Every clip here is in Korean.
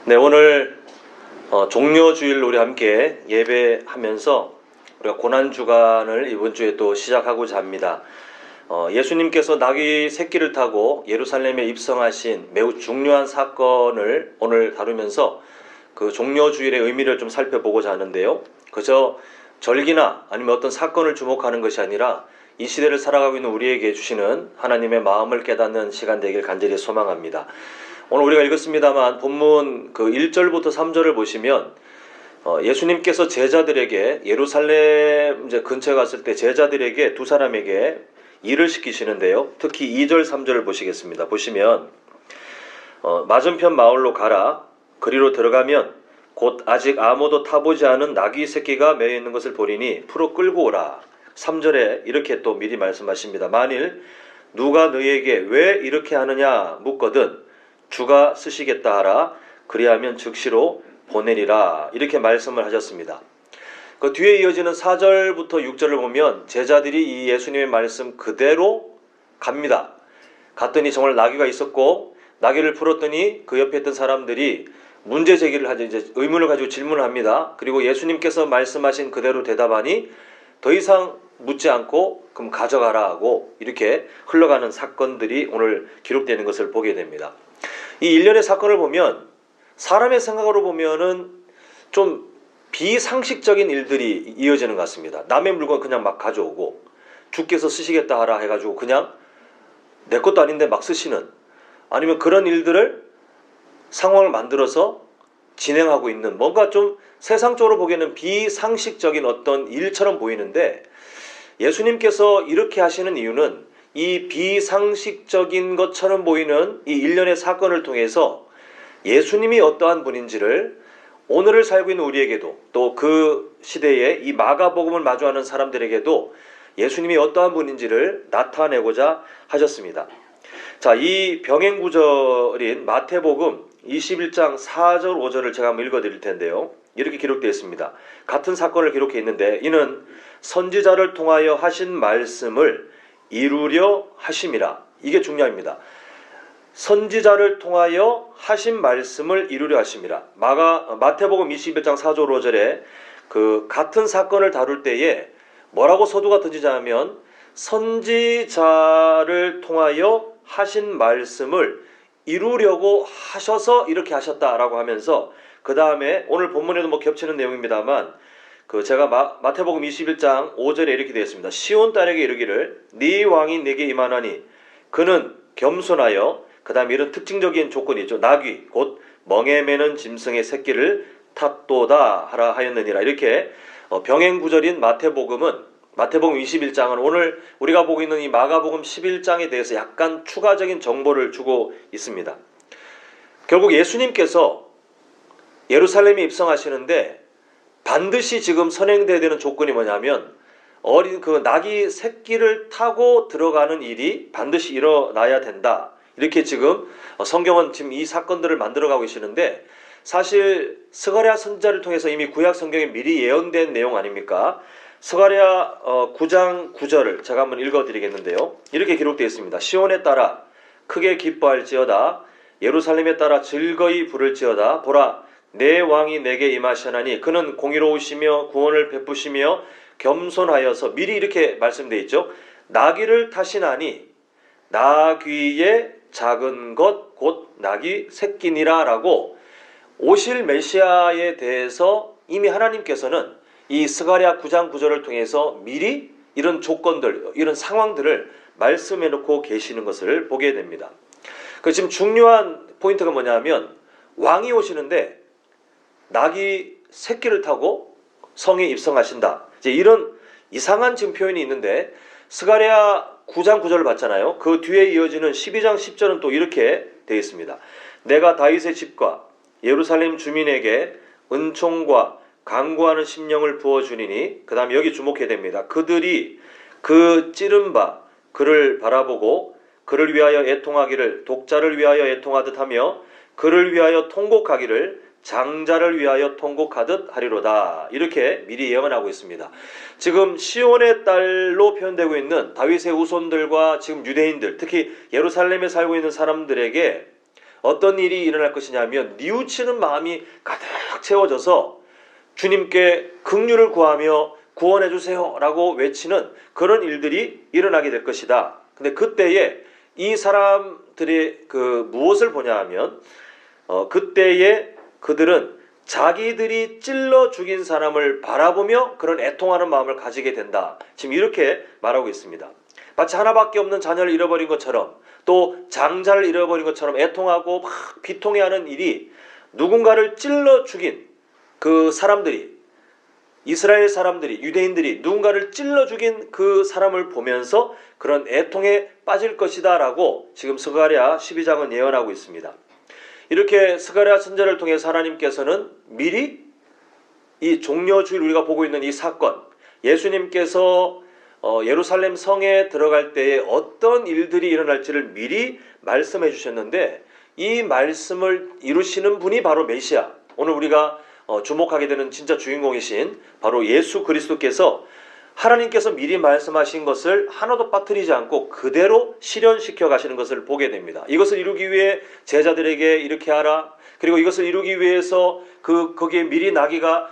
네, 오늘 종료주일 우리 함께 예배하면서 우리가 고난주간을 이번 주에 또 시작하고자 합니다. 예수님께서 나귀 새끼를 타고 예루살렘에 입성하신 매우 중요한 사건을 오늘 다루면서 그 종료주일의 의미를 좀 살펴보고자 하는데요. 그저 절기나 아니면 어떤 사건을 주목하는 것이 아니라 이 시대를 살아가고 있는 우리에게 주시는 하나님의 마음을 깨닫는 시간 되길 간절히 소망합니다. 오늘 우리가 읽었습니다만 본문 그 1절부터 3절을 보시면 예수님께서 제자들에게 예루살렘 이제 근처에 갔을 때 제자들에게 두 사람에게 일을 시키시는데요. 특히 2절 3절을 보시겠습니다. 보시면 맞은편 마을로 가라. 그리로 들어가면 곧 아직 아무도 타보지 않은 나귀 새끼가 매여 있는 것을 보리니 풀어 끌고 오라. 3절에 이렇게 또 미리 말씀하십니다. 만일 누가 너희에게 왜 이렇게 하느냐 묻거든 주가 쓰시겠다 하라. 그리하면 즉시로 보내리라. 이렇게 말씀을 하셨습니다. 그 뒤에 이어지는 4절부터 6절을 보면 제자들이 이 예수님의 말씀 그대로 갑니다. 갔더니 정말 나귀가 있었고 나귀를 풀었더니 그 옆에 있던 사람들이 문제 제기를 하죠. 이제 의문을 가지고 질문을 합니다. 그리고 예수님께서 말씀하신 그대로 대답하니 더 이상 묻지 않고 그럼 가져가라 하고 이렇게 흘러가는 사건들이 오늘 기록되는 것을 보게 됩니다. 이 일련의 사건을 보면 사람의 생각으로 보면은 좀 비상식적인 일들이 이어지는 것 같습니다. 남의 물건 그냥 막 가져오고 주께서 쓰시겠다 하라 해가지고 그냥 내 것도 아닌데 막 쓰시는, 아니면 그런 일들을 상황을 만들어서 진행하고 있는 뭔가 좀 세상적으로 보기에는 비상식적인 어떤 일처럼 보이는데 예수님께서 이렇게 하시는 이유는 이 비상식적인 것처럼 보이는 이 일련의 사건을 통해서 예수님이 어떠한 분인지를 오늘을 살고 있는 우리에게도 또 그 시대에 이 마가복음을 마주하는 사람들에게도 예수님이 어떠한 분인지를 나타내고자 하셨습니다. 자, 이 병행구절인 마태복음 21장 4절 5절을 제가 한번 읽어드릴 텐데요. 이렇게 기록되어 있습니다. 같은 사건을 기록해 있는데 이는 선지자를 통하여 하신 말씀을 이루려 하심이라. 이게 중요합니다. 선지자를 통하여 하신 말씀을 이루려 하심이라. 마태복음 21장 4절 5절에 그 같은 사건을 다룰 때에 뭐라고 서두가 던지자면 선지자를 통하여 하신 말씀을 이루려고 하셔서 이렇게 하셨다라고 하면서 그 다음에 오늘 본문에도 뭐 겹치는 내용입니다만 그 제가 마태복음 21장 5절에 이렇게 되어 있습니다. 시온 딸에게 이르기를 네 왕이 내게 임하나니 그는 겸손하여, 그 다음에 이런 특징적인 조건이 있죠. 나귀 곧 멍에 매는 짐승의 새끼를 탔도다 하라 하였느니라. 이렇게 병행구절인 마태복음 21장은 오늘 우리가 보고 있는 이 마가복음 11장에 대해서 약간 추가적인 정보를 주고 있습니다. 결국 예수님께서 예루살렘에 입성하시는데 반드시 지금 선행돼야 되는 조건이 뭐냐면 어린 그 나귀 새끼를 타고 들어가는 일이 반드시 일어나야 된다. 이렇게 지금 성경은 지금 이 사건들을 만들어가고 계시는데 사실 스가랴 선지자를 통해서 이미 구약 성경에 미리 예언된 내용 아닙니까? 스가랴 9장 9절을 제가 한번 읽어드리겠는데요. 이렇게 기록되어 있습니다. 시온에 따라 크게 기뻐할지어다. 예루살렘에 따라 즐거이 부를지어다. 보라, 내 왕이 내게 임하시나니 그는 공의로우시며 구원을 베푸시며 겸손하여서, 미리 이렇게 말씀되어 있죠. 나귀를 타시나니 나귀의 작은 것 곧 나귀 새끼니라 라고 오실 메시아에 대해서 이미 하나님께서는 이 스가랴 9장 9절을 통해서 미리 이런 조건들, 이런 상황들을 말씀해 놓고 계시는 것을 보게 됩니다. 그 지금 중요한 포인트가 뭐냐면 왕이 오시는데 나귀 새끼를 타고 성에 입성하신다. 이제 이런 이상한 지금 표현이 있는데 스가랴 9장 9절을 봤잖아요. 그 뒤에 이어지는 12장 10절은 또 이렇게 되어 있습니다. 내가 다윗의 집과 예루살렘 주민에게 은총과 강구하는 심령을 부어주니니, 그 다음에 여기 주목해야 됩니다. 그들이 그 찌른 바 그를 바라보고 그를 위하여 애통하기를 독자를 위하여 애통하듯 하며 그를 위하여 통곡하기를 장자를 위하여 통곡하듯 하리로다. 이렇게 미리 예언하고 있습니다. 지금 시온의 딸로 표현되고 있는 다윗의 후손들과 지금 유대인들, 특히 예루살렘에 살고 있는 사람들에게 어떤 일이 일어날 것이냐면 뉘우치는 마음이 가득 채워져서 주님께 긍휼을 구하며 구원해 주세요 라고 외치는 그런 일들이 일어나게 될 것이다. 근데 그때에 이 사람들이 무엇을 보냐 하면 그때에 그들은 자기들이 찔러 죽인 사람을 바라보며 그런 애통하는 마음을 가지게 된다. 지금 이렇게 말하고 있습니다. 마치 하나밖에 없는 자녀를 잃어버린 것처럼 또 장자를 잃어버린 것처럼 애통하고 막 비통해하는 일이 누군가를 찔러 죽인 그 사람들이, 이스라엘 사람들이, 유대인들이 누군가를 찔러 죽인 그 사람을 보면서 그런 애통에 빠질 것이다 라고 지금 스가랴 12장은 예언하고 있습니다. 이렇게 스가랴 선지자를 통해서 하나님께서는 미리 이 종려주일 우리가 보고 있는 이 사건, 예수님께서 예루살렘 성에 들어갈 때에 어떤 일들이 일어날지를 미리 말씀해 주셨는데 이 말씀을 이루시는 분이 바로 메시아, 오늘 우리가 주목하게 되는 진짜 주인공이신 바로 예수 그리스도께서 하나님께서 미리 말씀하신 것을 하나도 빠뜨리지 않고 그대로 실현시켜 가시는 것을 보게 됩니다. 이것을 이루기 위해 제자들에게 이렇게 하라, 그리고 이것을 이루기 위해서 거기에 미리 나귀가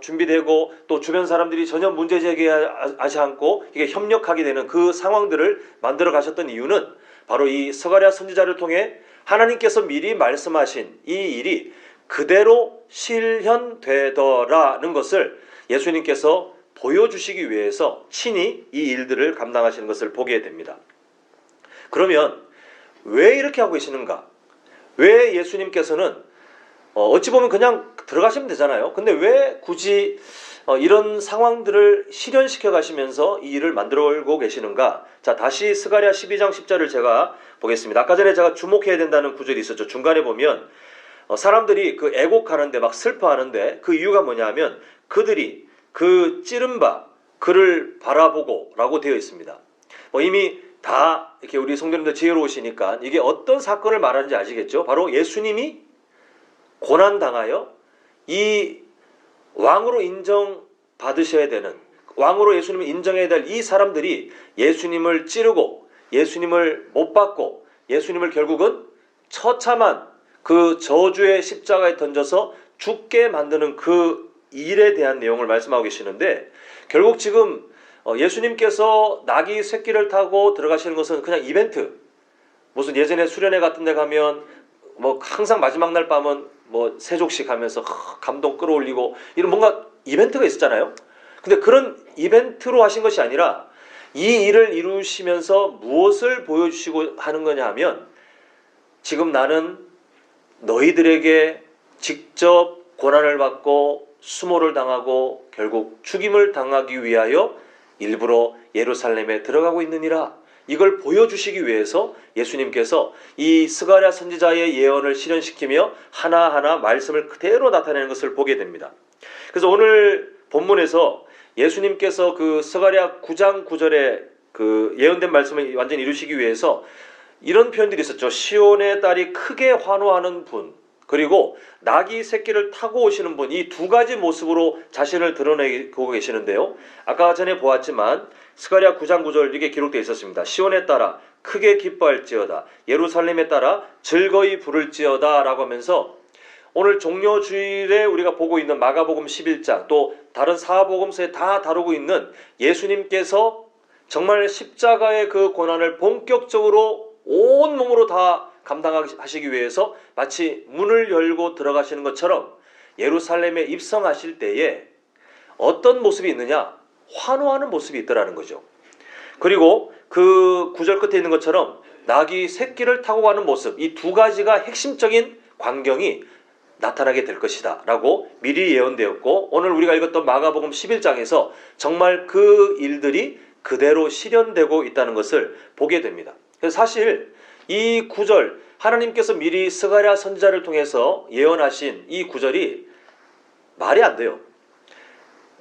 준비되고 또 주변 사람들이 전혀 문제 제기하지 않고 이게 협력하게 되는 그 상황들을 만들어 가셨던 이유는 바로 이 스가랴 선지자를 통해 하나님께서 미리 말씀하신 이 일이 그대로 실현되더라는 것을 예수님께서 보여주시기 위해서 친히 이 일들을 감당하시는 것을 보게 됩니다. 그러면 왜 이렇게 하고 계시는가? 왜 예수님께서는 어찌 보면 그냥 들어가시면 되잖아요. 근데 왜 굳이 이런 상황들을 실현시켜 가시면서 이 일을 만들고 계시는가? 자, 다시 스가랴 12장 10절을 제가 보겠습니다. 아까 전에 제가 주목해야 된다는 구절이 있었죠. 중간에 보면 사람들이 그 애곡하는데 막 슬퍼하는데 그 이유가 뭐냐면 그들이 그 찌른 바 그를 바라보고 라고 되어 있습니다. 이미 다 이렇게 우리 성도님들 지혜로우시니까 이게 어떤 사건을 말하는지 아시겠죠? 바로 예수님이 고난당하여 이 왕으로 인정받으셔야 되는, 왕으로 예수님을 인정해야 될 이 사람들이 예수님을 찌르고 예수님을 못 박고 예수님을 결국은 처참한 그 저주의 십자가에 던져서 죽게 만드는 그 일에 대한 내용을 말씀하고 계시는데, 결국 지금 예수님께서 나귀 새끼를 타고 들어가시는 것은 그냥 이벤트, 무슨 예전에 수련회 같은 데 가면 항상 마지막 날 밤은 세족식 하면서 감동 끌어올리고 이런 뭔가 이벤트가 있었잖아요. 근데 그런 이벤트로 하신 것이 아니라 이 일을 이루시면서 무엇을 보여주시고 하는 거냐 하면, 지금 나는 너희들에게 직접 고난을 받고 수모를 당하고 결국 죽임을 당하기 위하여 일부러 예루살렘에 들어가고 있느니라. 이걸 보여주시기 위해서 예수님께서 이 스가랴 선지자의 예언을 실현시키며 하나하나 말씀을 그대로 나타내는 것을 보게 됩니다. 그래서 오늘 본문에서 예수님께서 그 스가랴 9장 9절에 그 예언된 말씀을 완전히 이루시기 위해서 이런 표현들이 있었죠. 시온의 딸이 크게 환호하는 분, 그리고 나귀 새끼를 타고 오시는 분, 이 두 가지 모습으로 자신을 드러내고 계시는데요. 아까 전에 보았지만 스가랴 9장 9절 이렇게 기록되어 있었습니다. 시온에 따라 크게 기뻐할지어다, 예루살렘에 따라 즐거이 부를지어다 라고 하면서 오늘 종려주일에 우리가 보고 있는 마가복음 11장 또 다른 사복음서에 다 다루고 있는 예수님께서 정말 십자가의 그 고난을 본격적으로 온 몸으로 다 감당하시기 위해서 마치 문을 열고 들어가시는 것처럼 예루살렘에 입성하실 때에 어떤 모습이 있느냐? 환호하는 모습이 있더라는 거죠. 그리고 그 구절 끝에 있는 것처럼 나귀 새끼를 타고 가는 모습, 이 두 가지가 핵심적인 광경이 나타나게 될 것이다 라고 미리 예언되었고, 오늘 우리가 읽었던 마가복음 11장에서 정말 그 일들이 그대로 실현되고 있다는 것을 보게 됩니다. 그래서 사실 이 구절, 하나님께서 미리 스가랴 선지자를 통해서 예언하신 이 구절이 말이 안 돼요.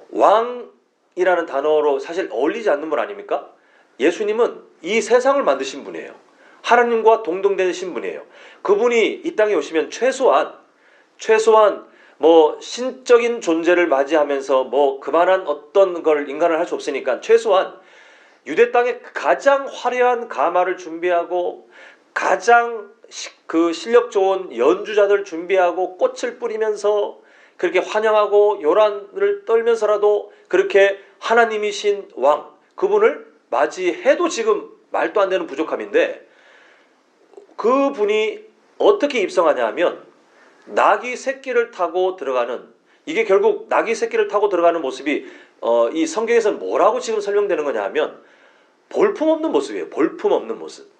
왕이라는 단어로 사실 어울리지 않는 분 아닙니까? 예수님은 이 세상을 만드신 분이에요. 하나님과 동등되신 분이에요. 그분이 이 땅에 오시면 최소한 신적인 존재를 맞이하면서 그만한 어떤 걸 인간을 할 수 없으니까 최소한 유대 땅에 가장 화려한 가마를 준비하고 가장 그 실력 좋은 연주자들 준비하고 꽃을 뿌리면서 그렇게 환영하고 요란을 떨면서라도 그렇게 하나님이신 왕 그분을 맞이해도 지금 말도 안 되는 부족함인데, 그분이 어떻게 입성하냐 하면 낙이 새끼를 타고 들어가는, 이게 결국 낙이 새끼를 타고 들어가는 모습이 이 성경에서는 뭐라고 지금 설명되는 거냐 하면 볼품없는 모습이에요. 볼품없는 모습.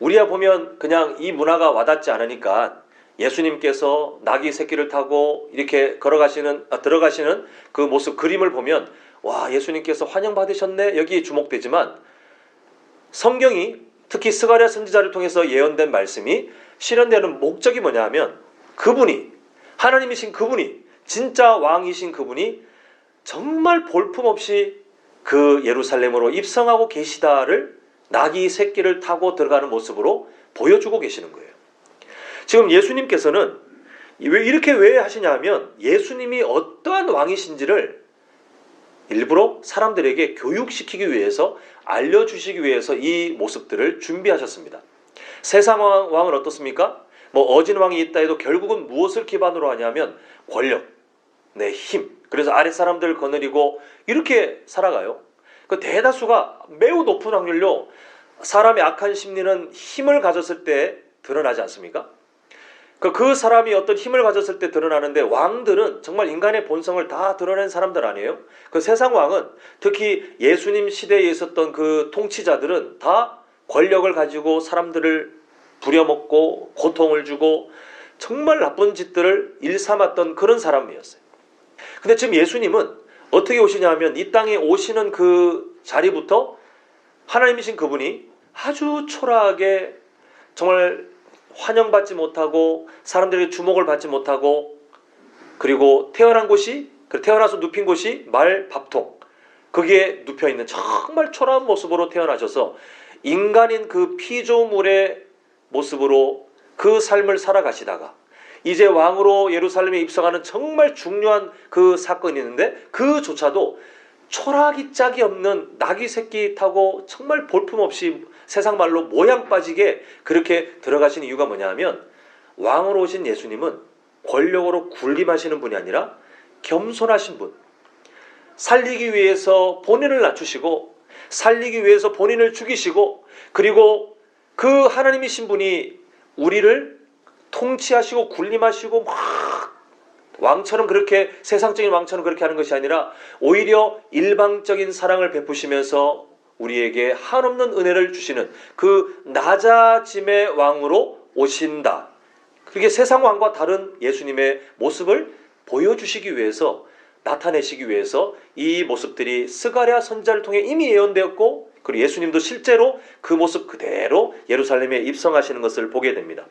우리가 보면 그냥 이 문화가 와닿지 않으니까 예수님께서 낙이 새끼를 타고 이렇게 들어가시는 그 모습 그림을 보면 와, 예수님께서 환영받으셨네 여기 주목되지만, 성경이 특히 스가랴 선지자를 통해서 예언된 말씀이 실현되는 목적이 뭐냐 하면 그분이, 하나님이신 그분이, 진짜 왕이신 그분이 정말 볼품없이 그 예루살렘으로 입성하고 계시다를 낙이 새끼를 타고 들어가는 모습으로 보여주고 계시는 거예요. 지금 예수님께서는 왜 하시냐 하면 예수님이 어떠한 왕이신지를 일부러 사람들에게 교육시키기 위해서, 알려주시기 위해서 이 모습들을 준비하셨습니다. 세상 왕은 어떻습니까? 어진 왕이 있다 해도 결국은 무엇을 기반으로 하냐면 권력, 내 힘, 그래서 아랫사람들을 거느리고 이렇게 살아가요. 그 대다수가 매우 높은 확률로 사람의 악한 심리는 힘을 가졌을 때 드러나지 않습니까? 그 사람이 어떤 힘을 가졌을 때 드러나는데, 왕들은 정말 인간의 본성을 다 드러낸 사람들 아니에요? 그 세상 왕은, 특히 예수님 시대에 있었던 그 통치자들은 다 권력을 가지고 사람들을 부려먹고 고통을 주고 정말 나쁜 짓들을 일삼았던 그런 사람이었어요. 근데 지금 예수님은 어떻게 오시냐 하면 이 땅에 오시는 그 자리부터 하나님이신 그분이 아주 초라하게, 정말 환영받지 못하고 사람들에게 주목을 받지 못하고, 그리고 태어나서 눕힌 곳이 말 밥통, 거기에 눕혀있는 정말 초라한 모습으로 태어나셔서 인간인 그 피조물의 모습으로 그 삶을 살아가시다가 이제 왕으로 예루살렘에 입성하는 정말 중요한 그 사건이 있는데, 그조차도 초라하기 짝이 없는 낙이 새끼 타고 정말 볼품없이 세상 말로 모양 빠지게 그렇게 들어가신 이유가 뭐냐 하면, 왕으로 오신 예수님은 권력으로 군림하시는 분이 아니라 겸손하신 분, 살리기 위해서 본인을 낮추시고 살리기 위해서 본인을 죽이시고, 그리고 그 하나님이신 분이 우리를 통치하시고 군림하시고 막 왕처럼, 그렇게 세상적인 왕처럼 그렇게 하는 것이 아니라 오히려 일방적인 사랑을 베푸시면서 우리에게 한없는 은혜를 주시는 그 낮아짐의 왕으로 오신다. 그게 세상 왕과 다른 예수님의 모습을 보여주시기 위해서, 나타내시기 위해서 이 모습들이 스가랴 선지자를 통해 이미 예언되었고, 그리고 예수님도 실제로 그 모습 그대로 예루살렘에 입성하시는 것을 보게 됩니다.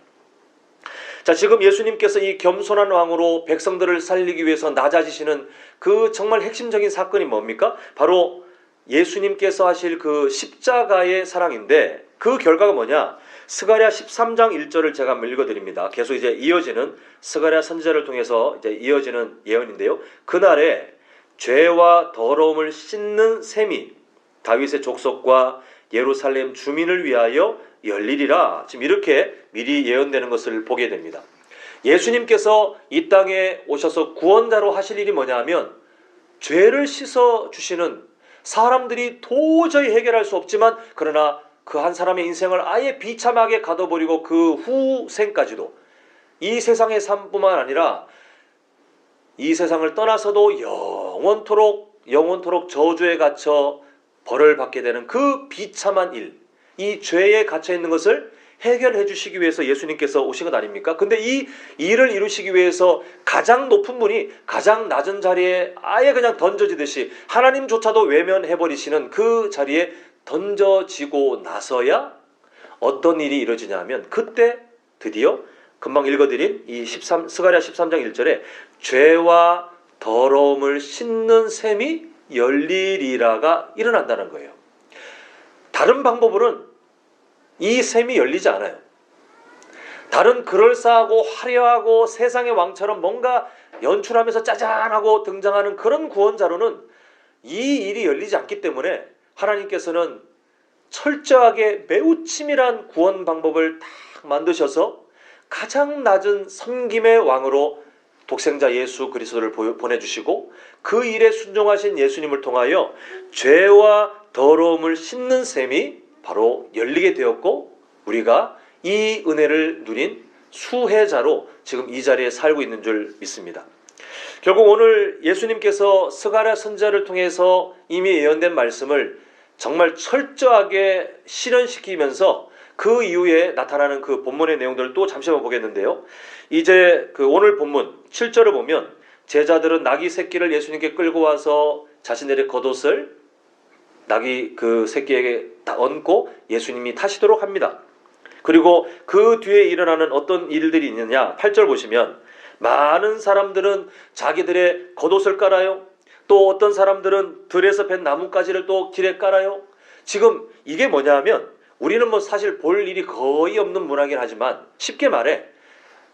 자, 지금 예수님께서 이 겸손한 왕으로 백성들을 살리기 위해서 낮아지시는 그 정말 핵심적인 사건이 뭡니까? 바로 예수님께서 하실 그 십자가의 사랑인데, 그 결과가 뭐냐? 스가랴 13장 1절을 제가 한번 읽어드립니다. 계속 이제 이어지는 스가랴 선지자를 통해서 이제 이어지는 예언인데요. 그날에 죄와 더러움을 씻는 셈이 다윗의 족속과 예루살렘 주민을 위하여 열리리라. 지금 이렇게 미리 예언되는 것을 보게 됩니다. 예수님께서 이 땅에 오셔서 구원자로 하실 일이 뭐냐 하면 죄를 씻어주시는, 사람들이 도저히 해결할 수 없지만 그러나 그 한 사람의 인생을 아예 비참하게 가둬버리고 그 후생까지도, 이 세상의 삶뿐만 아니라 이 세상을 떠나서도 영원토록 저주에 갇혀 벌을 받게 되는 그 비참한 일, 이 죄에 갇혀 있는 것을 해결해 주시기 위해서 예수님께서 오신 것 아닙니까? 근데 이 일을 이루시기 위해서 가장 높은 분이 가장 낮은 자리에 아예 그냥 던져지듯이 하나님조차도 외면해버리시는 그 자리에 던져지고 나서야 어떤 일이 이루어지냐 하면, 그때 드디어 금방 읽어드린 이 스가랴 13장 1절에 죄와 더러움을 씻는 셈이 열리리라가 일어난다는 거예요. 다른 방법으로는 이 셈이 열리지 않아요. 다른 그럴싸하고 화려하고 세상의 왕처럼 뭔가 연출하면서 짜잔하고 등장하는 그런 구원자로는 이 일이 열리지 않기 때문에 하나님께서는 철저하게 매우 치밀한 구원 방법을 딱 만드셔서 가장 낮은 섬김의 왕으로 독생자 예수 그리스도를 보내주시고 그 일에 순종하신 예수님을 통하여 죄와 더러움을 씻는 셈이 바로 열리게 되었고, 우리가 이 은혜를 누린 수혜자로 지금 이 자리에 살고 있는 줄 믿습니다. 결국 오늘 예수님께서 스가랴 선지자를 통해서 이미 예언된 말씀을 정말 철저하게 실현시키면서 그 이후에 나타나는 그 본문의 내용들을 또 잠시 한번 보겠는데요. 이제 그 오늘 본문 7절을 보면 제자들은 나귀 새끼를 예수님께 끌고 와서 자신들의 겉옷을 나귀 그 새끼에게 다 얹고 예수님이 타시도록 합니다. 그리고 그 뒤에 일어나는 어떤 일들이 있느냐, 8절 보시면 많은 사람들은 자기들의 겉옷을 깔아요. 또 어떤 사람들은 들에서 벤 나뭇가지를 또 길에 깔아요. 지금 이게 뭐냐 하면, 우리는 뭐 사실 볼 일이 거의 없는 문화긴 하지만 쉽게 말해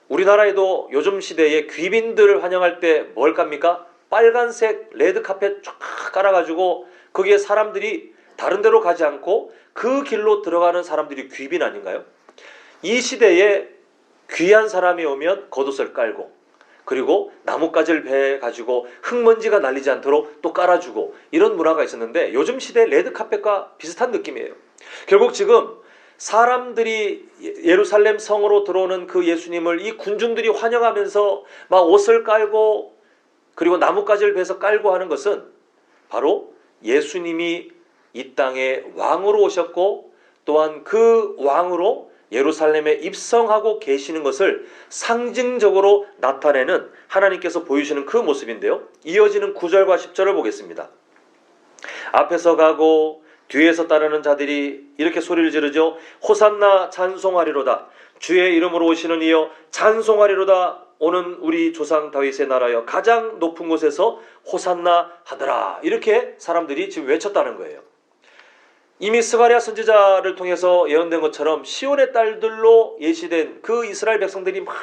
우리나라에도 요즘 시대에 귀빈들을 환영할 때 뭘 깝니까? 빨간색 레드카펫 쫙 깔아가지고 거기에 사람들이 다른 데로 가지 않고 그 길로 들어가는 사람들이 귀빈 아닌가요? 이 시대에 귀한 사람이 오면 겉옷을 깔고, 그리고 나뭇가지를 베가지고 흙먼지가 날리지 않도록 또 깔아주고, 이런 문화가 있었는데 요즘 시대 레드카펫과 비슷한 느낌이에요. 결국 지금 사람들이 예루살렘 성으로 들어오는 그 예수님을 이 군중들이 환영하면서 막 옷을 깔고 그리고 나뭇가지를 베서 깔고 하는 것은 바로 예수님이 이 땅에 왕으로 오셨고, 또한 그 왕으로 예루살렘에 입성하고 계시는 것을 상징적으로 나타내는 하나님께서 보여주시는 그 모습인데요. 이어지는 9절과 10절을 보겠습니다. 앞에서 가고 뒤에서 따르는 자들이 이렇게 소리를 지르죠. 호산나 찬송하리로다. 주의 이름으로 오시는 이여 찬송하리로다. 오는 우리 조상 다윗의 나라여 가장 높은 곳에서 호산나 하더라. 이렇게 사람들이 지금 외쳤다는 거예요. 이미 스가랴 선지자를 통해서 예언된 것처럼 시온의 딸들로 예시된 그 이스라엘 백성들이 막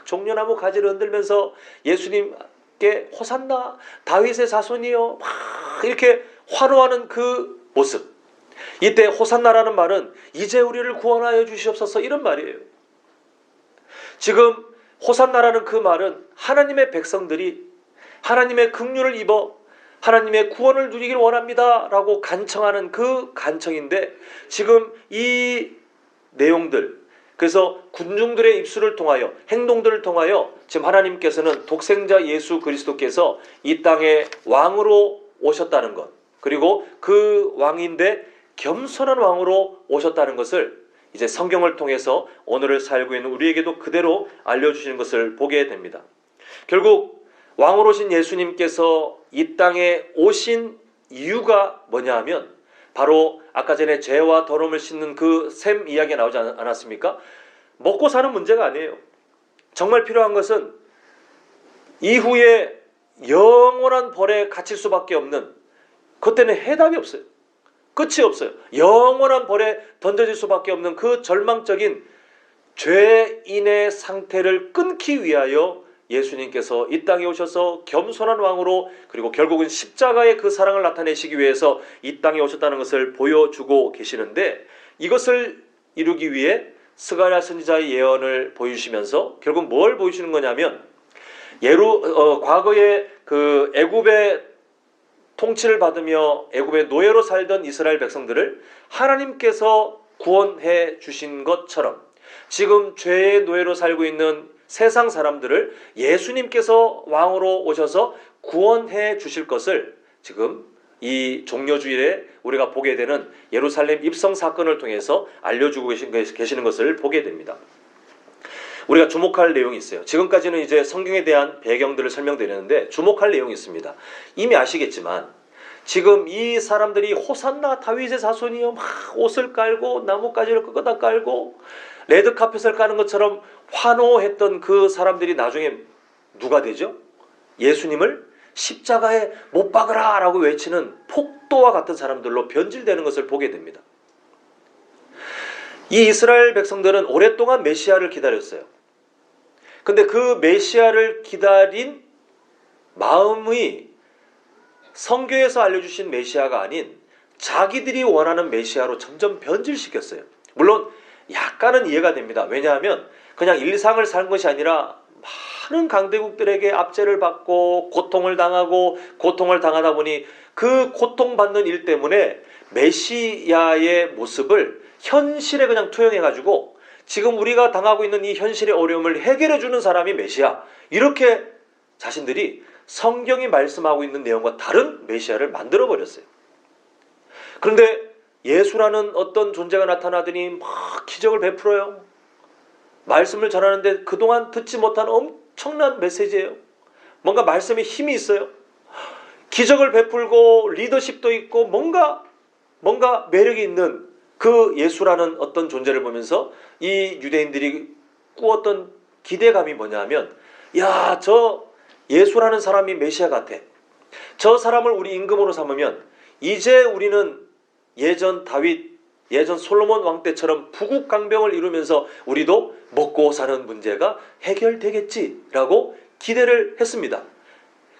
종려나무 가지를 흔들면서 예수님께 호산나 다윗의 자손이여 막 이렇게 환호하는 그 모습. 이때 호산나라는 말은 이제 우리를 구원하여 주시옵소서, 이런 말이에요. 지금 호산나라는 그 말은 하나님의 백성들이 하나님의 긍휼을 입어 하나님의 구원을 누리길 원합니다 라고 간청하는 그 간청인데, 지금 이 내용들, 그래서 군중들의 입술을 통하여 행동들을 통하여 지금 하나님께서는 독생자 예수 그리스도께서 이 땅에 왕으로 오셨다는 것, 그리고 그 왕인데 겸손한 왕으로 오셨다는 것을 이제 성경을 통해서 오늘을 살고 있는 우리에게도 그대로 알려주시는 것을 보게 됩니다. 결국 왕으로 오신 예수님께서 이 땅에 오신 이유가 뭐냐 하면, 바로 아까 전에 죄와 더러움을 씻는 그 셈 이야기가 나오지 않았습니까? 먹고 사는 문제가 아니에요. 정말 필요한 것은 이후에 영원한 벌에 갇힐 수밖에 없는, 그때는 해답이 없어요. 끝이 없어요. 영원한 벌에 던져질 수밖에 없는 그 절망적인 죄인의 상태를 끊기 위하여 예수님께서 이 땅에 오셔서 겸손한 왕으로, 그리고 결국은 십자가의 그 사랑을 나타내시기 위해서 이 땅에 오셨다는 것을 보여주고 계시는데, 이것을 이루기 위해 스가랴 선지자의 예언을 보여주시면서 결국 뭘 보여주시는 거냐면, 과거에 그 애굽의 통치를 받으며 애굽의 노예로 살던 이스라엘 백성들을 하나님께서 구원해 주신 것처럼 지금 죄의 노예로 살고 있는 세상 사람들을 예수님께서 왕으로 오셔서 구원해 주실 것을 지금 이 종려주일에 우리가 보게 되는 예루살렘 입성 사건을 통해서 알려주고 계시는 것을 보게 됩니다. 우리가 주목할 내용이 있어요. 지금까지는 이제 성경에 대한 배경들을 설명드렸는데 주목할 내용이 있습니다. 이미 아시겠지만 지금 이 사람들이 호산나 다윗의 자손이여 막 옷을 깔고 나뭇가지를 끄다 깔고 레드카펫을 까는 것처럼 환호했던 그 사람들이 나중에 누가 되죠? 예수님을 십자가에 못 박으라 라고 외치는 폭도와 같은 사람들로 변질되는 것을 보게 됩니다. 이 이스라엘 백성들은 오랫동안 메시아를 기다렸어요. 근데 그 메시아를 기다린 마음이 성경에서 알려주신 메시아가 아닌 자기들이 원하는 메시아로 점점 변질시켰어요. 물론 약간은 이해가 됩니다. 왜냐하면 그냥 일상을 산 것이 아니라 많은 강대국들에게 압제를 받고 고통을 당하고 고통을 당하다 보니 그 고통받는 일 때문에 메시아의 모습을 현실에 그냥 투영해가지고 지금 우리가 당하고 있는 이 현실의 어려움을 해결해주는 사람이 메시아, 이렇게 자신들이 성경이 말씀하고 있는 내용과 다른 메시아를 만들어버렸어요. 그런데 예수라는 어떤 존재가 나타나더니 막 기적을 베풀어요. 말씀을 전하는데 그동안 듣지 못한 엄청난 메시지예요. 뭔가 말씀에 힘이 있어요. 기적을 베풀고 리더십도 있고 뭔가 매력이 있는 그 예수라는 어떤 존재를 보면서 이 유대인들이 꾸었던 기대감이 뭐냐면, 야, 저 예수라는 사람이 메시아 같아. 저 사람을 우리 임금으로 삼으면 이제 우리는 예전 다윗, 예전 솔로몬 왕 때처럼 부국강병을 이루면서 우리도 먹고 사는 문제가 해결되겠지라고 기대를 했습니다.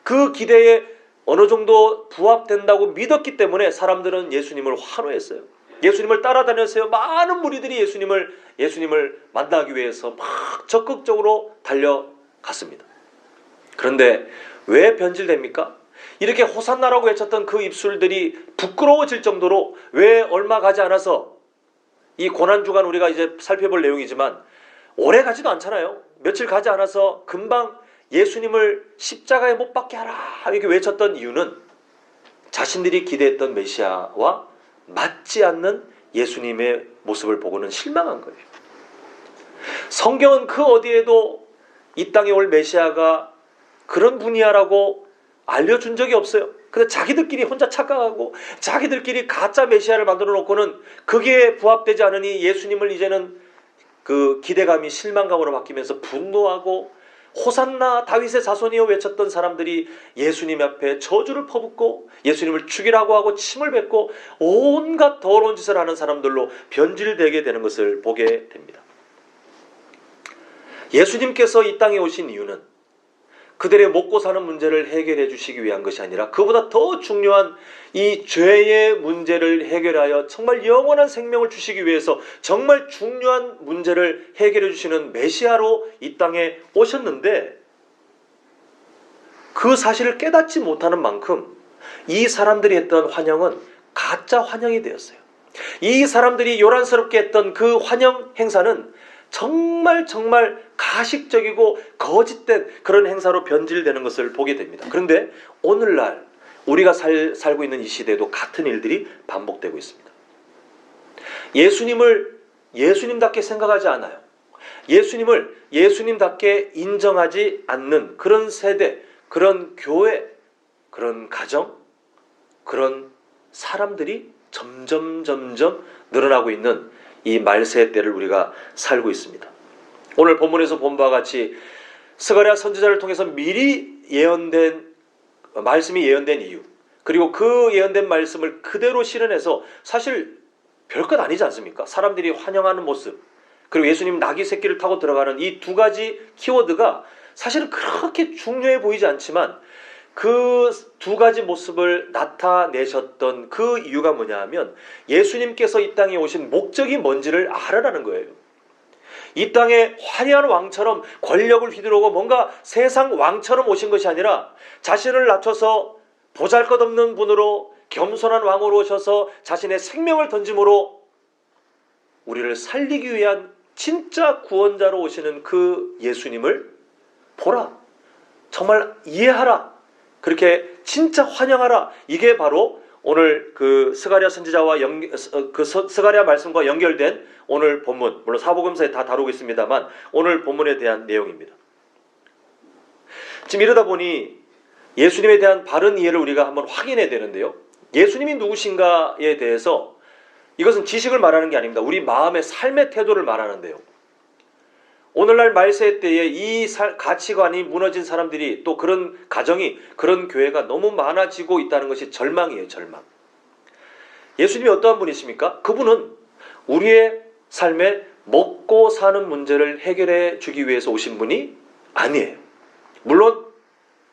그 기대에 어느 정도 부합된다고 믿었기 때문에 사람들은 예수님을 환호했어요. 예수님을 따라다녔어요. 많은 무리들이 예수님을 만나기 위해서 막 적극적으로 달려갔습니다. 그런데 왜 변질됩니까? 이렇게 호산나라고 외쳤던 그 입술들이 부끄러워질 정도로 왜 얼마 가지 않아서, 이 고난주간 우리가 이제 살펴볼 내용이지만 오래 가지도 않잖아요. 며칠 가지 않아서 금방 예수님을 십자가에 못 박게 하라 이렇게 외쳤던 이유는 자신들이 기대했던 메시아와 맞지 않는 예수님의 모습을 보고는 실망한 거예요. 성경은 그 어디에도 이 땅에 올 메시아가 그런 분이야라고 알려준 적이 없어요. 근데 자기들끼리 혼자 착각하고 자기들끼리 가짜 메시아를 만들어 놓고는 그게 부합되지 않으니 예수님을 이제는 그 기대감이 실망감으로 바뀌면서 분노하고 호산나 다윗의 자손이여 외쳤던 사람들이 예수님 앞에 저주를 퍼붓고 예수님을 죽이라고 하고 침을 뱉고 온갖 더러운 짓을 하는 사람들로 변질되게 되는 것을 보게 됩니다. 예수님께서 이 땅에 오신 이유는 그들의 먹고 사는 문제를 해결해 주시기 위한 것이 아니라 그보다 더 중요한 이 죄의 문제를 해결하여 정말 영원한 생명을 주시기 위해서 정말 중요한 문제를 해결해 주시는 메시아로 이 땅에 오셨는데, 그 사실을 깨닫지 못하는 만큼 이 사람들이 했던 환영은 가짜 환영이 되었어요. 이 사람들이 요란스럽게 했던 그 환영 행사는 정말 가식적이고 거짓된 그런 행사로 변질되는 것을 보게 됩니다. 그런데 오늘날 우리가 살고 있는 이 시대에도 같은 일들이 반복되고 있습니다. 예수님을 예수님답게 생각하지 않아요. 예수님을 예수님답게 인정하지 않는 그런 세대, 그런 교회, 그런 가정, 그런 사람들이 점점 늘어나고 있는 이 말세의 때를 우리가 살고 있습니다. 오늘 본문에서 본 바와 같이 스가랴 선지자를 통해서 미리 말씀이 예언된 이유, 그리고 그 예언된 말씀을 그대로 실현해서 사실 별것 아니지 않습니까? 사람들이 환영하는 모습, 그리고 예수님 낙이 새끼를 타고 들어가는 이 두 가지 키워드가 사실은 그렇게 중요해 보이지 않지만 그 두 가지 모습을 나타내셨던 그 이유가 뭐냐 하면 예수님께서 이 땅에 오신 목적이 뭔지를 알아라는 거예요. 이 땅에 화려한 왕처럼 권력을 휘두르고 뭔가 세상 왕처럼 오신 것이 아니라 자신을 낮춰서 보잘것없는 분으로 겸손한 왕으로 오셔서 자신의 생명을 던짐으로 우리를 살리기 위한 진짜 구원자로 오시는 그 예수님을 보라, 정말 이해하라, 그렇게 진짜 환영하라. 이게 바로 오늘 그 스가랴 선지자와 스가랴 말씀과 연결된 오늘 본문, 물론 사복음서에 다 다루고 있습니다만 오늘 본문에 대한 내용입니다. 지금 이러다 보니 예수님에 대한 바른 이해를 우리가 한번 확인해야 되는데요. 예수님이 누구신가에 대해서 이것은 지식을 말하는 게 아닙니다. 우리 마음의 삶의 태도를 말하는데요. 오늘날 말세 때에 이 가치관이 무너진 사람들이, 또 그런 가정이, 그런 교회가 너무 많아지고 있다는 것이 절망이에요. 절망. 예수님이 어떠한 분이십니까? 그분은 우리의 삶에 먹고 사는 문제를 해결해 주기 위해서 오신 분이 아니에요. 물론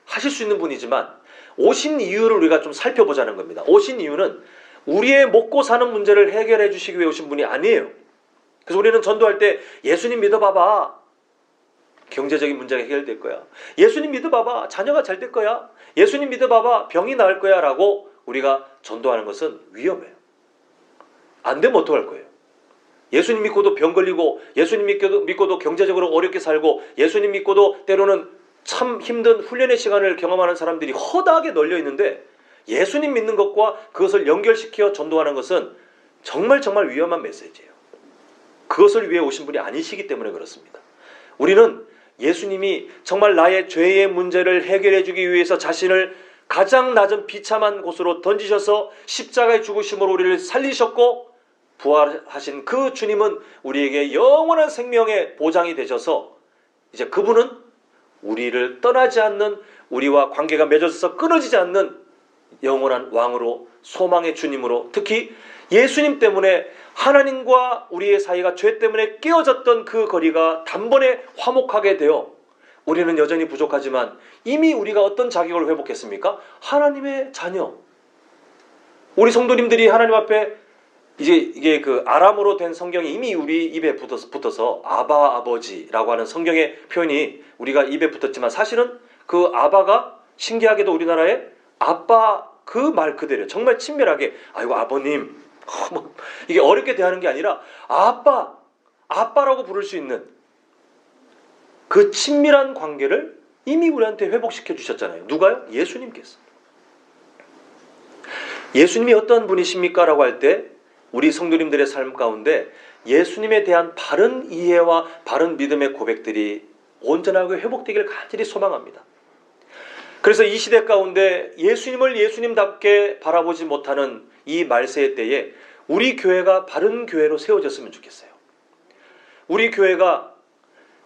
하실 수 있는 분이지만 오신 이유를 우리가 좀 살펴보자는 겁니다. 오신 이유는 우리의 먹고 사는 문제를 해결해 주시기 위해 오신 분이 아니에요. 그래서 우리는 전도할 때 예수님 믿어봐봐. 경제적인 문제가 해결될 거야. 예수님 믿어봐봐. 자녀가 잘 될 거야. 예수님 믿어봐봐. 병이 나을 거야. 라고 우리가 전도하는 것은 위험해요. 안 되면 어떡할 거예요? 예수님 믿고도 병 걸리고, 예수님 믿고도 경제적으로 어렵게 살고, 예수님 믿고도 때로는 참 힘든 훈련의 시간을 경험하는 사람들이 허다하게 널려 있는데, 예수님 믿는 것과 그것을 연결시켜 전도하는 것은 정말 위험한 메시지예요. 그것을 위해 오신 분이 아니시기 때문에 그렇습니다. 우리는 예수님이 정말 나의 죄의 문제를 해결해 주기 위해서 자신을 가장 낮은 비참한 곳으로 던지셔서 십자가의 죽으심으로 우리를 살리셨고, 부활하신 그 주님은 우리에게 영원한 생명의 보장이 되셔서 이제 그분은 우리를 떠나지 않는, 우리와 관계가 맺어져서 끊어지지 않는 영원한 왕으로, 소망의 주님으로, 특히 예수님 때문에 하나님과 우리의 사이가 죄 때문에 깨어졌던 그 거리가 단번에 화목하게 되어 우리는 여전히 부족하지만 이미 우리가 어떤 자격을 회복했습니까? 하나님의 자녀. 우리 성도님들이 하나님 앞에 이게 그 아람어로 된 성경이 이미 우리 입에 붙어서 아바 아버지라고 하는 성경의 표현이 우리가 입에 붙었지만 사실은 그 아바가 신기하게도 우리나라에 아빠 그 말 그대로 정말 친밀하게 아이고 아버님 이게 어렵게 대하는 게 아니라 아빠라고 부를 수 있는 그 친밀한 관계를 이미 우리한테 회복시켜 주셨잖아요. 누가요? 예수님께서. 예수님이 어떤 분이십니까? 라고 할 때 우리 성도님들의 삶 가운데 예수님에 대한 바른 이해와 바른 믿음의 고백들이 온전하게 회복되기를 간절히 소망합니다. 그래서 이 시대 가운데 예수님을 예수님답게 바라보지 못하는 이 말세의 때에 우리 교회가 바른 교회로 세워졌으면 좋겠어요. 우리 교회가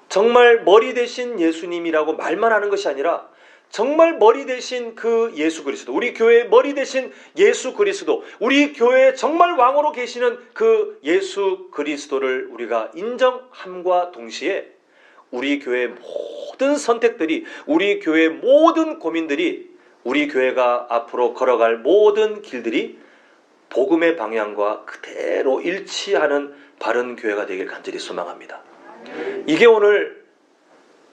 정말 머리 대신 예수님이라고 말만 하는 것이 아니라 정말 머리 대신 그 예수 그리스도, 우리 교회의 머리 대신 예수 그리스도, 우리 교회에 정말 왕으로 계시는 그 예수 그리스도를 우리가 인정함과 동시에 우리 교회의 모든 선택들이, 우리 교회의 모든 고민들이, 우리 교회가 앞으로 걸어갈 모든 길들이 복음의 방향과 그대로 일치하는 바른 교회가 되길 간절히 소망합니다. 이게 오늘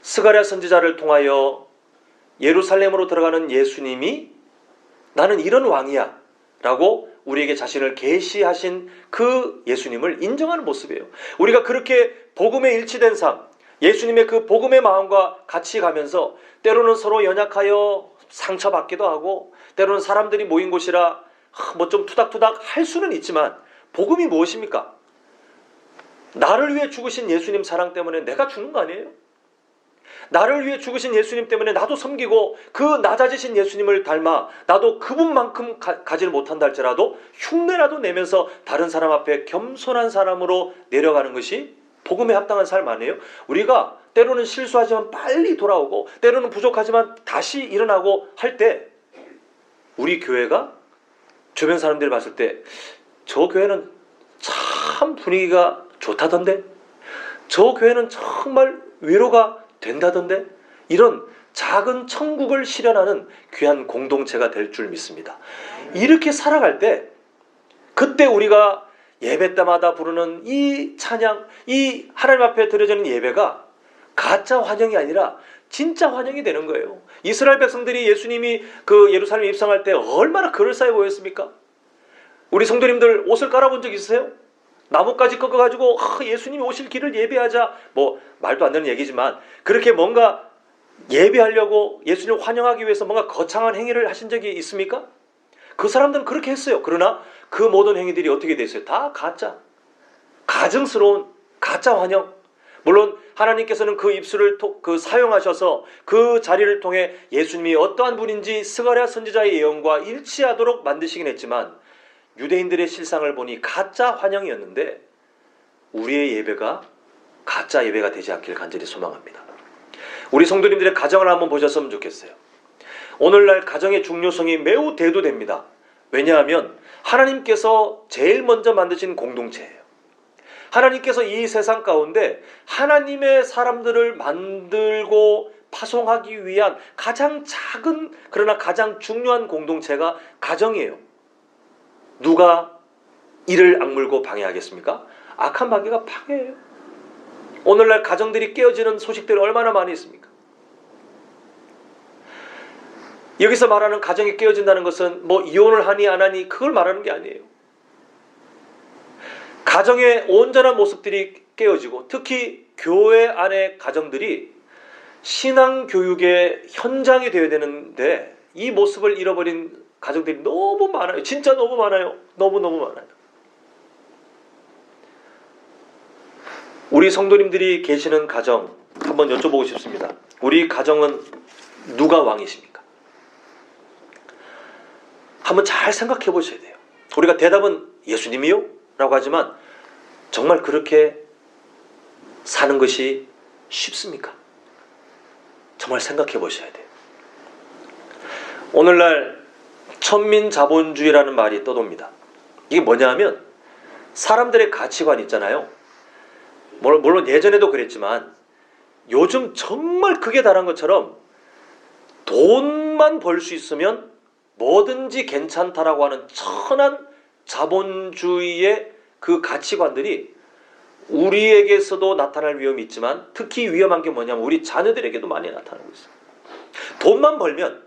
스가랴 선지자를 통하여 예루살렘으로 들어가는 예수님이 나는 이런 왕이야 라고 우리에게 자신을 계시하신 그 예수님을 인정하는 모습이에요. 우리가 그렇게 복음에 일치된 삶, 예수님의 그 복음의 마음과 같이 가면서 때로는 서로 연약하여 상처받기도 하고 때로는 사람들이 모인 곳이라 뭐 좀 투닥투닥 할 수는 있지만 복음이 무엇입니까? 나를 위해 죽으신 예수님 사랑 때문에 내가 죽는 거 아니에요? 나를 위해 죽으신 예수님 때문에 나도 섬기고 그 낮아지신 예수님을 닮아 나도 그분만큼 가지를 못한다 할지라도 흉내라도 내면서 다른 사람 앞에 겸손한 사람으로 내려가는 것이 복음에 합당한 삶 아니에요? 우리가 때로는 실수하지만 빨리 돌아오고 때로는 부족하지만 다시 일어나고 할 때 우리 교회가 주변 사람들이 봤을 때 저 교회는 참 분위기가 좋다던데, 저 교회는 정말 위로가 된다던데, 이런 작은 천국을 실현하는 귀한 공동체가 될 줄 믿습니다. 이렇게 살아갈 때 그때 우리가 예배 때마다 부르는 이 찬양, 이 하나님 앞에 드려지는 예배가 가짜 환영이 아니라 진짜 환영이 되는 거예요. 이스라엘 백성들이 예수님이 그 예루살렘 입성할 때 얼마나 그럴싸해 보였습니까? 우리 성도님들 옷을 깔아본 적 있으세요? 나뭇가지 꺾어가지고 예수님이 오실 길을 예배하자, 뭐 말도 안 되는 얘기지만 그렇게 뭔가 예배하려고 예수님을 환영하기 위해서 뭔가 거창한 행위를 하신 적이 있습니까? 그 사람들은 그렇게 했어요. 그러나 그 모든 행위들이 어떻게 됐어요? 다 가짜, 가증스러운 가짜 환영. 물론 하나님께서는 그 입술을 사용하셔서 그 자리를 통해 예수님이 어떠한 분인지 스가랴 선지자의 예언과 일치하도록 만드시긴 했지만 유대인들의 실상을 보니 가짜 환영이었는데 우리의 예배가 가짜 예배가 되지 않길 간절히 소망합니다. 우리 성도님들의 가정을 한번 보셨으면 좋겠어요. 오늘날 가정의 중요성이 매우 대두됩니다. 왜냐하면 하나님께서 제일 먼저 만드신 공동체예요. 하나님께서 이 세상 가운데 하나님의 사람들을 만들고 파송하기 위한 가장 작은 그러나 가장 중요한 공동체가 가정이에요. 누가 이를 악물고 방해하겠습니까? 악한 마귀가 방해해요. 오늘날 가정들이 깨어지는 소식들이 얼마나 많이 있습니까? 여기서 말하는 가정이 깨어진다는 것은 뭐 이혼을 하니 안 하니 그걸 말하는 게 아니에요. 가정의 온전한 모습들이 깨어지고, 특히 교회 안의 가정들이 신앙교육의 현장이 되어야 되는데 이 모습을 잃어버린 가정들이 너무 많아요. 진짜 너무 많아요. 너무너무 많아요. 우리 성도님들이 계시는 가정 한번 여쭤보고 싶습니다. 우리 가정은 누가 왕이십니까? 한번 잘 생각해 보셔야 돼요. 우리가 대답은 예수님이요? 라고 하지만 정말 그렇게 사는 것이 쉽습니까? 정말 생각해 보셔야 돼요. 오늘날 천민자본주의라는 말이 떠돕니다. 이게 뭐냐면 사람들의 가치관 있잖아요. 물론 예전에도 그랬지만 요즘 정말 극에 달한 것처럼 돈만 벌 수 있으면 뭐든지 괜찮다라고 하는 천한 자본주의의 그 가치관들이 우리에게서도 나타날 위험이 있지만 특히 위험한 게 뭐냐면 우리 자녀들에게도 많이 나타나고 있어요. 돈만 벌면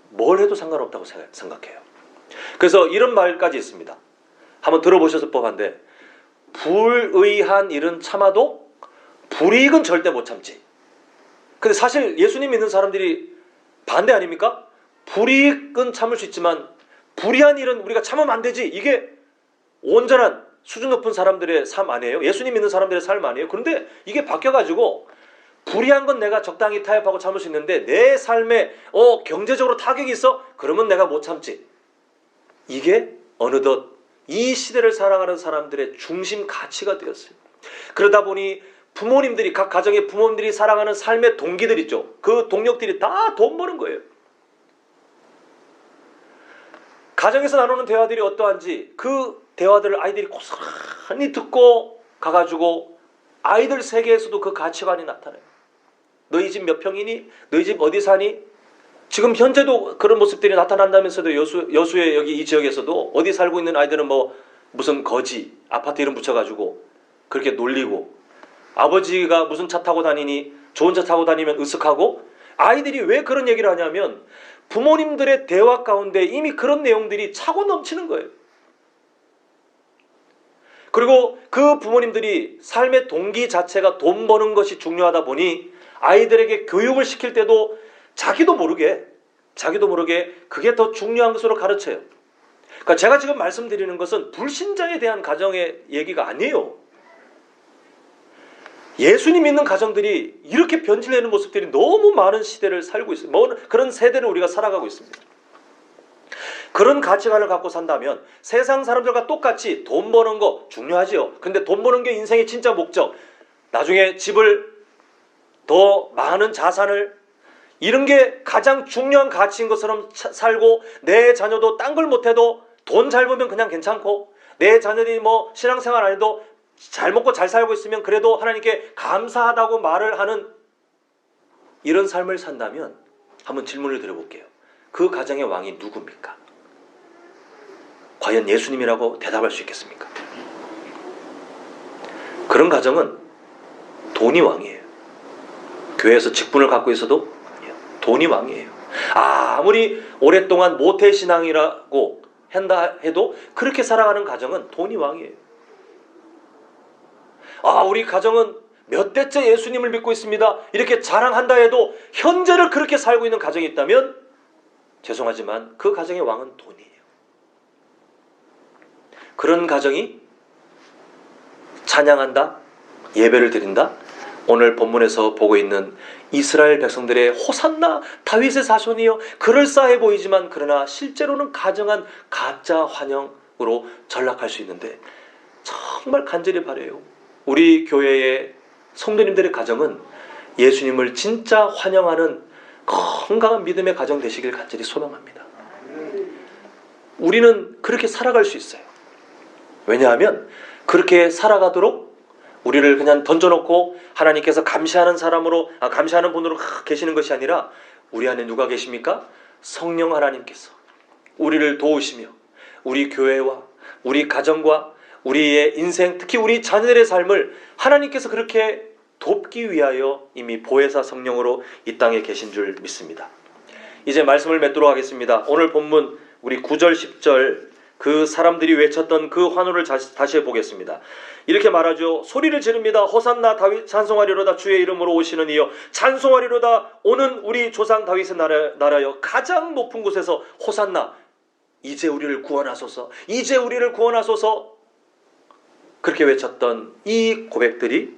뭘 해도 상관없다고 생각해요. 그래서 이런 말까지 있습니다. 한번 들어보셨을 법한데, 불의한 일은 참아도 불이익은 절대 못 참지. 근데 사실 예수님 믿는 사람들이 반대 아닙니까? 불이익은 참을 수 있지만 불의한 일은 우리가 참으면 안 되지. 이게 온전한 수준 높은 사람들의 삶 아니에요? 예수님 믿는 사람들의 삶 아니에요? 그런데 이게 바뀌어가지고 불의한 건 내가 적당히 타협하고 참을 수 있는데 내 삶에 경제적으로 타격이 있어? 그러면 내가 못 참지. 이게 어느덧 이 시대를 살아가는 사람들의 중심 가치가 되었어요. 그러다 보니 부모님들이, 각 가정의 부모님들이 살아가는 삶의 동기들 있죠. 그 동력들이 다 돈 버는 거예요. 가정에서 나누는 대화들이 어떠한지 그 대화들을 아이들이 고스란히 듣고 가가지고 아이들 세계에서도 그 가치관이 나타나요. 너희 집 몇 평이니? 너희 집 어디 사니? 지금 현재도 그런 모습들이 나타난다면서도 여수의 여기 이 지역에서도 어디 살고 있는 아이들은 뭐 무슨 거지 아파트 이름 붙여가지고 그렇게 놀리고, 아버지가 무슨 차 타고 다니니 좋은 차 타고 다니면 으쓱하고, 아이들이 왜 그런 얘기를 하냐면 부모님들의 대화 가운데 이미 그런 내용들이 차고 넘치는 거예요. 그리고 그 부모님들이 삶의 동기 자체가 돈 버는 것이 중요하다 보니 아이들에게 교육을 시킬 때도 자기도 모르게 그게 더 중요한 것으로 가르쳐요. 그러니까 제가 지금 말씀드리는 것은 불신자에 대한 가정의 얘기가 아니에요. 예수님 믿는 가정들이 이렇게 변질되는 모습들이 너무 많은 시대를 살고 있어요. 그런 세대를 우리가 살아가고 있습니다. 그런 가치관을 갖고 산다면 세상 사람들과 똑같이 돈 버는 거 중요하지요. 근데 돈 버는 게 인생의 진짜 목적, 나중에 집을 더 많은 자산을, 이런 게 가장 중요한 가치인 것처럼 살고, 내 자녀도 딴 걸 못해도 돈 잘 벌면 그냥 괜찮고, 내 자녀들이 뭐 신앙생활 안 해도 잘 먹고 잘 살고 있으면 그래도 하나님께 감사하다고 말을 하는 이런 삶을 산다면 한번 질문을 드려볼게요. 그 가정의 왕이 누굽니까? 과연 예수님이라고 대답할 수 있겠습니까? 그런 가정은 돈이 왕이에요. 교회에서 직분을 갖고 있어도 돈이 왕이에요. 아무리 오랫동안 모태신앙이라고 한다 해도 그렇게 살아가는 가정은 돈이 왕이에요. 우리 가정은 몇 대째 예수님을 믿고 있습니다, 이렇게 자랑한다 해도 현재를 그렇게 살고 있는 가정이 있다면 죄송하지만 그 가정의 왕은 돈이에요. 그런 가정이 찬양한다, 예배를 드린다, 오늘 본문에서 보고 있는 이스라엘 백성들의 호산나 다윗의 자손이여, 그럴싸해 보이지만 그러나 실제로는 가정한 가짜 환영으로 전락할 수 있는데, 정말 간절히 바라요. 우리 교회의 성도님들의 가정은 예수님을 진짜 환영하는 건강한 믿음의 가정 되시길 간절히 소망합니다. 우리는 그렇게 살아갈 수 있어요. 왜냐하면 그렇게 살아가도록 우리를 그냥 던져놓고 하나님께서 감시하는 분으로 계시는 것이 아니라 우리 안에 누가 계십니까? 성령 하나님께서 우리를 도우시며 우리 교회와 우리 가정과 우리의 인생, 특히 우리 자녀들의 삶을 하나님께서 그렇게 돕기 위하여 이미 보혜사 성령으로 이 땅에 계신 줄 믿습니다. 이제 말씀을 맺도록 하겠습니다. 오늘 본문 우리 9절 10절 그 사람들이 외쳤던 그 환호를 다시 해보겠습니다. 이렇게 말하죠. 소리를 지릅니다. 호산나 다윗 찬송하리로다. 주의 이름으로 오시는 이여 찬송하리로다. 오는 우리 조상 다윗의 나라여 가장 높은 곳에서 호산나. 이제 우리를 구원하소서. 이제 우리를 구원하소서. 그렇게 외쳤던 이 고백들이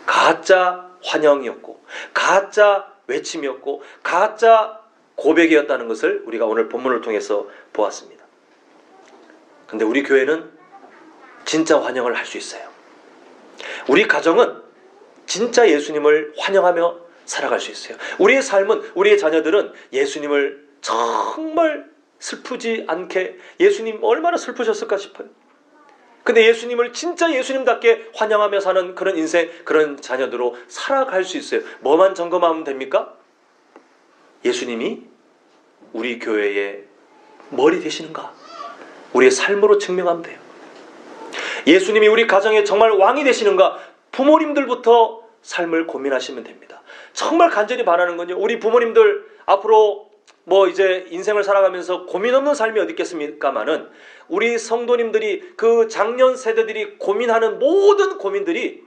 가짜 환영이었고 가짜 외침이었고 가짜 고백이었다는 것을 우리가 오늘 본문을 통해서 보았습니다. 근데 우리 교회는 진짜 환영을 할 수 있어요. 우리 가정은 진짜 예수님을 환영하며 살아갈 수 있어요. 우리의 삶은, 우리의 자녀들은 예수님을 정말 슬프지 않게, 예수님 얼마나 슬프셨을까 싶어요. 근데 예수님을 진짜 예수님답게 환영하며 사는 그런 인생, 그런 자녀들로 살아갈 수 있어요. 뭐만 점검하면 됩니까? 예수님이 우리 교회의 머리 되시는가? 우리의 삶으로 증명하면 돼요. 예수님이 우리 가정에 정말 왕이 되시는가? 부모님들부터 삶을 고민하시면 됩니다. 정말 간절히 바라는 건요, 우리 부모님들 앞으로 이제 인생을 살아가면서 고민 없는 삶이 어디 있겠습니까마는 우리 성도님들이, 그 작년 세대들이 고민하는 모든 고민들이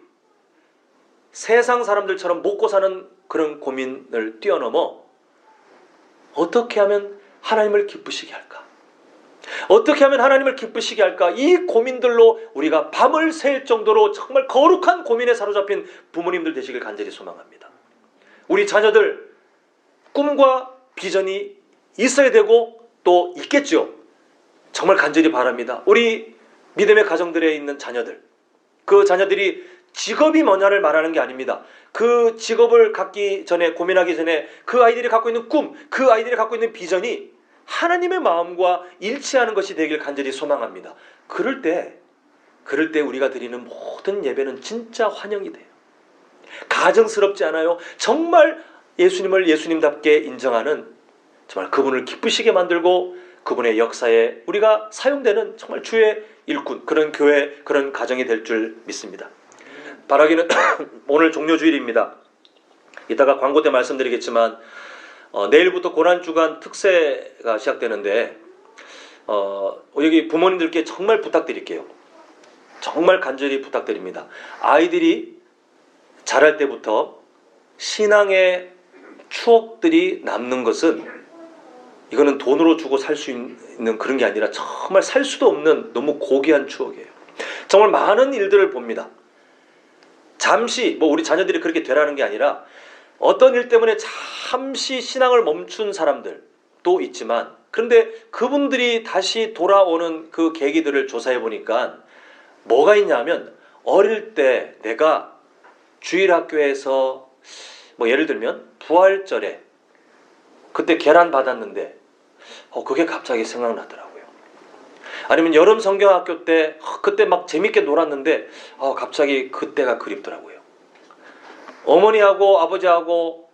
세상 사람들처럼 먹고 사는 그런 고민을 뛰어넘어 어떻게 하면 하나님을 기쁘시게 할까? 어떻게 하면 하나님을 기쁘시게 할까? 이 고민들로 우리가 밤을 샐 정도로 정말 거룩한 고민에 사로잡힌 부모님들 되시길 간절히 소망합니다. 우리 자녀들 꿈과 비전이 있어야 되고 또 있겠죠. 정말 간절히 바랍니다. 우리 믿음의 가정들에 있는 자녀들, 그 자녀들이 직업이 뭐냐를 말하는 게 아닙니다. 그 직업을 갖기 전에, 고민하기 전에 그 아이들이 갖고 있는 꿈, 그 아이들이 갖고 있는 비전이 하나님의 마음과 일치하는 것이 되길 간절히 소망합니다. 그럴 때 우리가 드리는 모든 예배는 진짜 환영이 돼요. 가정스럽지 않아요. 정말 예수님을 예수님답게 인정하는, 정말 그분을 기쁘시게 만들고 그분의 역사에 우리가 사용되는 정말 주의 일꾼, 그런 교회, 그런 가정이 될 줄 믿습니다. 바라기는 오늘 종료주일입니다. 이따가 광고 때 말씀드리겠지만 내일부터 고난주간 특세가 시작되는데 여기 부모님들께 정말 부탁드릴게요. 정말 간절히 부탁드립니다. 아이들이 자랄 때부터 신앙의 추억들이 남는 것은, 이거는 돈으로 주고 살 수 있는 그런 게 아니라 정말 살 수도 없는 너무 고귀한 추억이에요. 정말 많은 일들을 봅니다. 잠시 우리 자녀들이 그렇게 되라는 게 아니라 어떤 일 때문에 잠시 신앙을 멈춘 사람들도 있지만, 그런데 그분들이 다시 돌아오는 그 계기들을 조사해 보니까 뭐가 있냐면, 어릴 때 내가 주일학교에서 예를 들면 부활절에 그때 계란 받았는데 그게 갑자기 생각나더라고요. 아니면 여름 성경학교 때 그때 막 재밌게 놀았는데 갑자기 그때가 그립더라고요. 어머니하고 아버지하고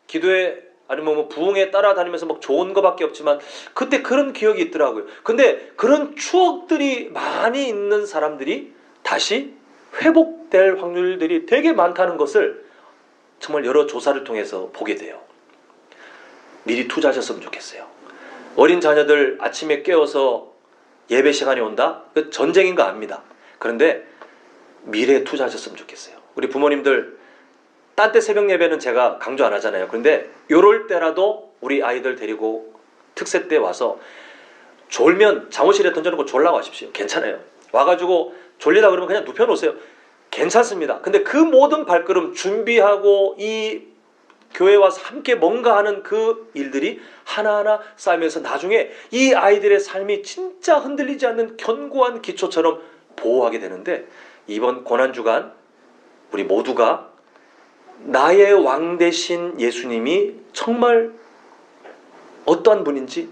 기도회 아니면 부흥회 따라다니면서 막 좋은 거밖에 없지만 그때 그런 기억이 있더라고요. 근데 그런 추억들이 많이 있는 사람들이 다시 회복될 확률들이 되게 많다는 것을 정말 여러 조사를 통해서 보게 돼요. 미리 투자하셨으면 좋겠어요. 어린 자녀들 아침에 깨워서 예배 시간이 온다? 그 전쟁인 거 압니다. 그런데 미래에 투자하셨으면 좋겠어요. 우리 부모님들 딴 때 새벽 예배는 제가 강조 안 하잖아요. 그런데 요럴 때라도 우리 아이들 데리고 특세 때 와서 졸면 잠옷실에 던져놓고 졸라고 하십시오. 괜찮아요. 와가지고 졸리다 그러면 그냥 눕혀놓으세요. 괜찮습니다. 근데 그 모든 발걸음 준비하고 이 교회에 와서 함께 뭔가 하는 그 일들이 하나하나 쌓이면서 나중에 이 아이들의 삶이 진짜 흔들리지 않는 견고한 기초처럼 보호하게 되는데, 이번 고난주간 우리 모두가 나의 왕 되신 예수님이 정말 어떠한 분인지,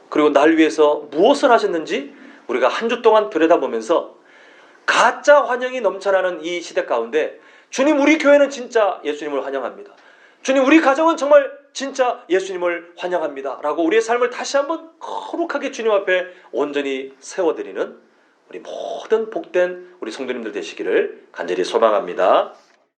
그리고 날 위해서 무엇을 하셨는지 우리가 한 주 동안 들여다보면서 가짜 환영이 넘쳐나는 이 시대 가운데 주님, 우리 교회는 진짜 예수님을 환영합니다. 주님, 우리 가정은 정말 진짜 예수님을 환영합니다 라고 우리의 삶을 다시 한번 거룩하게 주님 앞에 온전히 세워드리는 우리 모든 복된 우리 성도님들 되시기를 간절히 소망합니다.